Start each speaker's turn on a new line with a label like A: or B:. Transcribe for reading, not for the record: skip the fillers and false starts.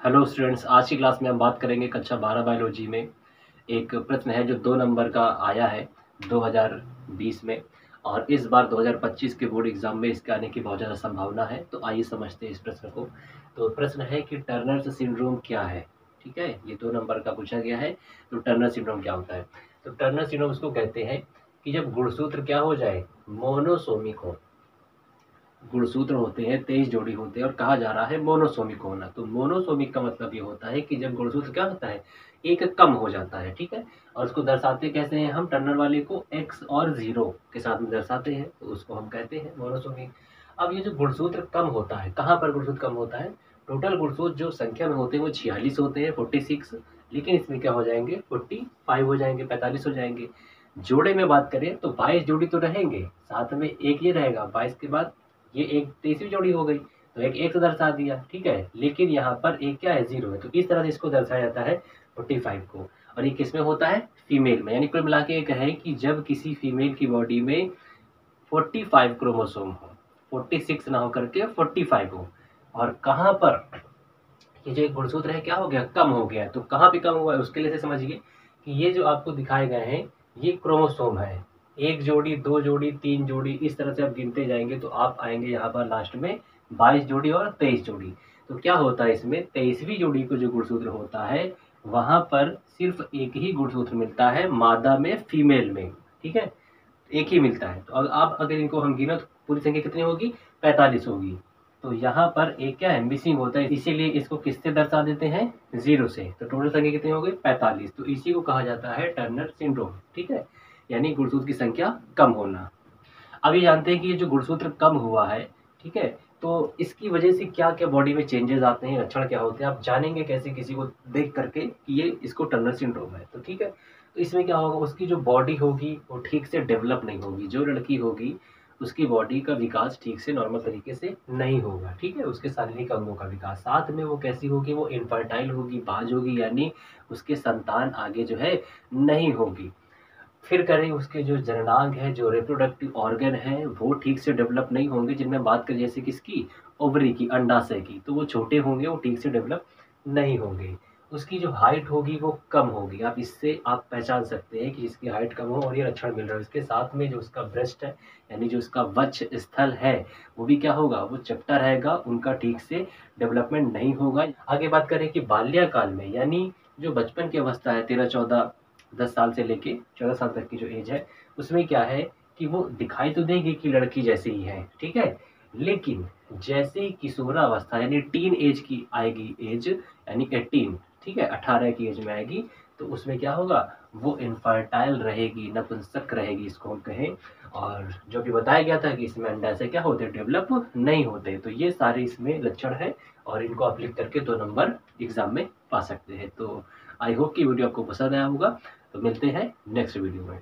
A: Hello students, आज की class में हम बात करेंगे कक्षा 12 बायोलॉजी में एक प्रश्न है जो 2 नंबर का आया है 2020 में। और इस बार 2025 के बोर्ड एग्जाम में इसके आने की बहुत ज़्यादा संभावना है। तो आइए समझते हैं इस प्रश्न को। तो प्रश्न है कि टर्नर्स सिंड्रोम क्या है। ठीक है, ये 2 नंबर का पूछा गया है। तो टर्नर सिंड्रोम क्या होता है? तो टर्नर सिंड्रोम उसको कहते हैं कि जब गुणसूत्र क्या हो जाए, मोनोसोमिक हो। गुणसूत्र होते हैं 23 जोड़ी होते हैं और कहा जा रहा है मोनोसोमिक होना। तो मोनोसोमिक का मतलब ये होता है कि जब गुणसूत्र क्या होता है, एक कम हो जाता है। ठीक है, और उसको दर्शाते कैसे हैं हम? टर्नर वाले को x और 0 के साथ में दर्शाते हैं, तो उसको हम कहते हैं मोनोसोमिक। अब ये जो गुणसूत्र कम होता है, कहाँ पर गुणसूत्र कम होता है? टोटल गुणसूत्र जो संख्या में होते हैं वो 46 होते हैं, 46। लेकिन इसमें क्या हो जाएंगे, 45 हो जाएंगे, 45 हो जाएंगे। जोड़े में बात करें तो 22 जोड़ी तो रहेंगे, साथ में एक ये रहेगा, 22 के बाद ये एक 23वीं जोड़ी हो गई, तो एक से दर्शा दिया। ठीक है, लेकिन यहाँ पर एक क्या है, 0 है। तो इस तरह से इसको दर्शाया जाता है 45 को। और ये किसमें होता है? फीमेल में। यानी कुल मिला के एक है कि जब किसी फीमेल की बॉडी में 45 क्रोमोसोम हो, 46 ना हो करके 45 हो। और कहाँ पर ये जो एक गुणसूत्र है क्या हो गया, कम हो गया। तो कहाँ पे कम हुआ है उसके लिए से समझिए कि ये जो आपको दिखाए गए हैं ये क्रोमोसोम है। एक जोड़ी, 2 जोड़ी, 3 जोड़ी, इस तरह से आप गिनते जाएंगे तो आप आएंगे यहाँ पर लास्ट में 22 जोड़ी और 23 जोड़ी। तो क्या होता है इसमें, 23वीं जोड़ी को जो गुणसूत्र होता है वहां पर सिर्फ एक ही गुणसूत्र मिलता है मादा में, फीमेल में। ठीक है, एक ही मिलता है। तो अब अगर इनको हम गिनो तो पूरी संख्या कितनी होगी, 45 होगी। तो यहाँ पर एक क्या है, मिसिंग होता है, इसीलिए इसको किससे दर्शा देते हैं, 0 से। तो टोटल संख्या कितनी हो गई, 45। तो इसी को कहा जाता है टर्नर सिंड्रोम। ठीक है, यानी गुणसूत्र की संख्या कम होना। अब ये जानते हैं कि ये जो गुणसूत्र कम हुआ है, ठीक है, तो इसकी वजह से क्या क्या बॉडी में चेंजेस आते हैं, लक्षण क्या होते हैं, आप जानेंगे कैसे किसी को देख करके कि ये इसको टर्नर सिंड्रोम है। तो ठीक है, तो इसमें क्या होगा, उसकी जो बॉडी होगी वो ठीक से डेवलप नहीं होगी। जो लड़की होगी उसकी बॉडी का विकास ठीक से नॉर्मल तरीके से नहीं होगा। ठीक है, उसके शारीरिक अंगों का विकास। साथ में वो कैसी होगी, वो इनफर्टाइल होगी, बाज होगी, यानी उसके संतान आगे जो है नहीं होगी। फिर करें उसके जो जननांग है, जो रिप्रोडक्टिव ऑर्गन है, वो ठीक से डेवलप नहीं होंगे। जिनमें बात करें जैसे किसकी, ओवरी की, अंडाशय की, तो वो छोटे होंगे, वो ठीक से डेवलप नहीं होंगे। उसकी जो हाइट होगी वो कम होगी। आप इससे आप पहचान सकते हैं कि इसकी हाइट कम हो और ये लक्षण मिल रहा है। इसके साथ में जो उसका ब्रेस्ट है, यानी जो उसका वक्ष स्थल है, वो भी क्या होगा, वो चपटा रहेगा, उनका ठीक से डेवलपमेंट नहीं होगा। आगे बात करें कि बाल्यकाल में, यानी जो बचपन की अवस्था है, 13-14, 10 साल से लेके 14 साल तक की जो एज है, उसमें क्या है कि वो दिखाई तो देगी कि लड़की जैसे ही है। ठीक है, लेकिन जैसे ही किशोरावस्था यानी टीन एज की आएगी, एज यानी 18, ठीक है, 18 की एज में आएगी, तो उसमें क्या होगा, वो इनफर्टाइल रहेगी, नपुंसक रहेगी, इसको हम कहें। और जो भी बताया गया था कि इसमें अंडाशय क्या होते, डेवलप नहीं होते। तो ये सारे इसमें लक्षण है और इनको आप लिख करके 2 नंबर एग्जाम में पा सकते हैं। तो आई होप कि वीडियो आपको पसंद आया होगा। तो मिलते हैं नेक्स्ट वीडियो में।